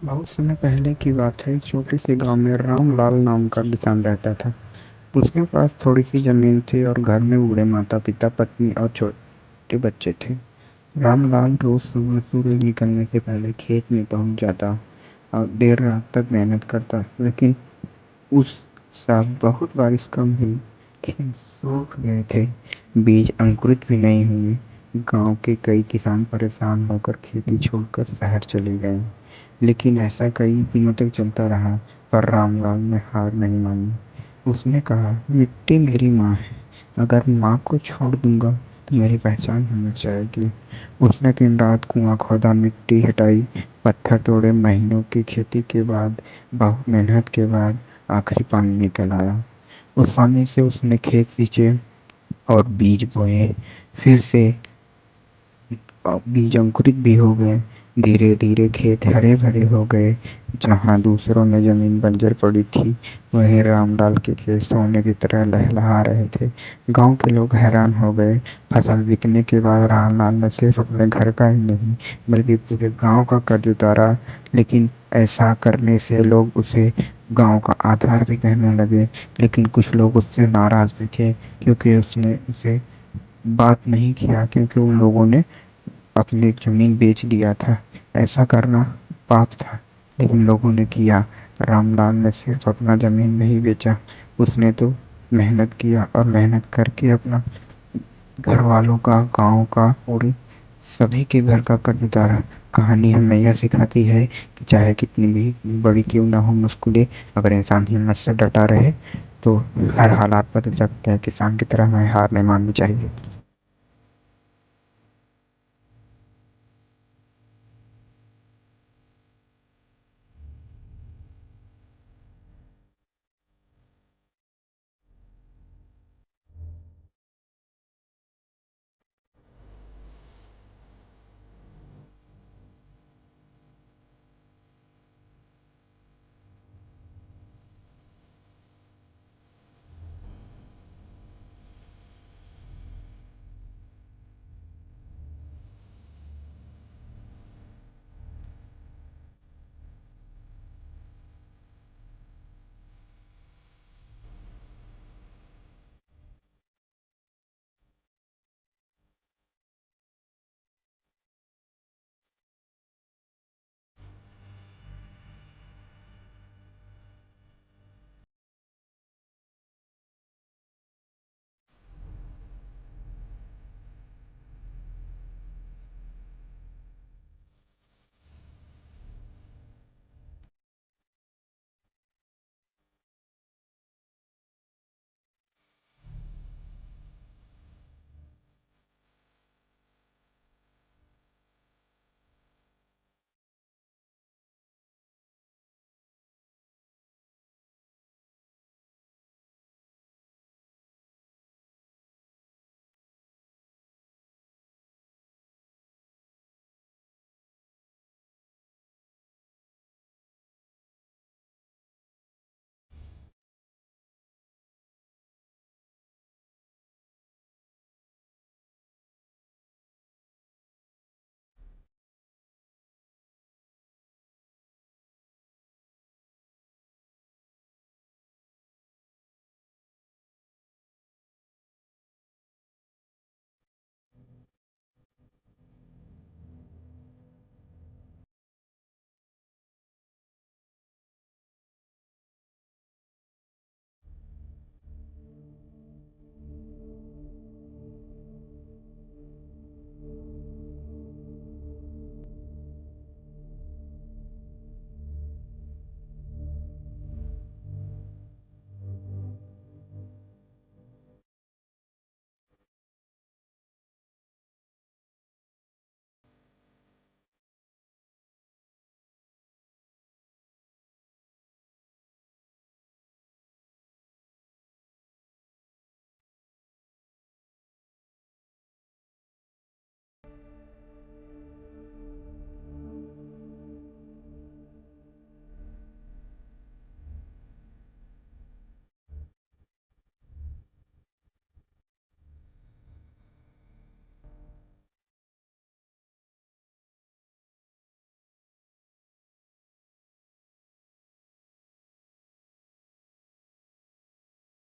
बहुत समय पहले की बात है। एक छोटे से गांव में रामलाल नाम का किसान रहता था। उसके पास थोड़ी सी जमीन थी और घर में बूढ़े माता पिता पत्नी और छोटे बच्चे थे। रामलाल रोज सुबह सूरज निकलने से पहले खेत में पहुंच जाता और देर रात तक मेहनत करता, लेकिन उस साल बहुत बारिश कम हुई। खेत सूख गए थे, बीज अंकुरित भी नहीं हुए। गांव के कई किसान परेशान होकर खेती छोड़कर शहर चले गए। लेकिन ऐसा कई दिनों तक चलता रहा, पर रामलाल ने हार नहीं मानी। उसने कहा, मिट्टी मेरी माँ है, अगर माँ को छोड़ दूंगा तो मेरी पहचान मिट जाएगी। उसने दिन रात कुआं खोदा, मिट्टी हटाई, पत्थर तोड़े। महीनों की खेती के बाद, बहुत मेहनत के बाद आखिरी पानी निकल आया। उस पानी से उसने खेत सींचे और बीज बोए। फिर से बीज अंकुरित भी हो गए। धीरे धीरे खेत हरे भरे हो गए। जहाँ दूसरों में जमीन बंजर पड़ी थी, वहीं रामलाल के खेत सोने की तरह लहलहा रहे थे। गांव के लोग हैरान हो गए। फसल बिकने के बाद रामलाल ने सिर्फ अपने घर का ही नहीं, बल्कि पूरे गांव का कर्ज उतारा। लेकिन ऐसा करने से लोग उसे गांव का आधार भी कहने लगे। लेकिन कुछ लोग उससे नाराज भी थे, क्योंकि उसने उसे बात नहीं किया, क्योंकि उन लोगों ने अपनी जमीन बेच दिया था। ऐसा करना पाप था, लेकिन लोगों ने किया। रामलाल ने सिर्फ अपना जमीन नहीं बेचा, उसने तो मेहनत किया, और मेहनत करके अपना घर वालों का, गांव का और सभी के घर का कर्ज उतारा। कहानी हमें यह सिखाती है कि चाहे कितनी भी बड़ी क्यों ना हो मुश्किलें, अगर इंसान हिम्मत से डटा रहे तो हर हालात बदल सकते हैं। किसान की तरह हमें हार नहीं माननी चाहिए।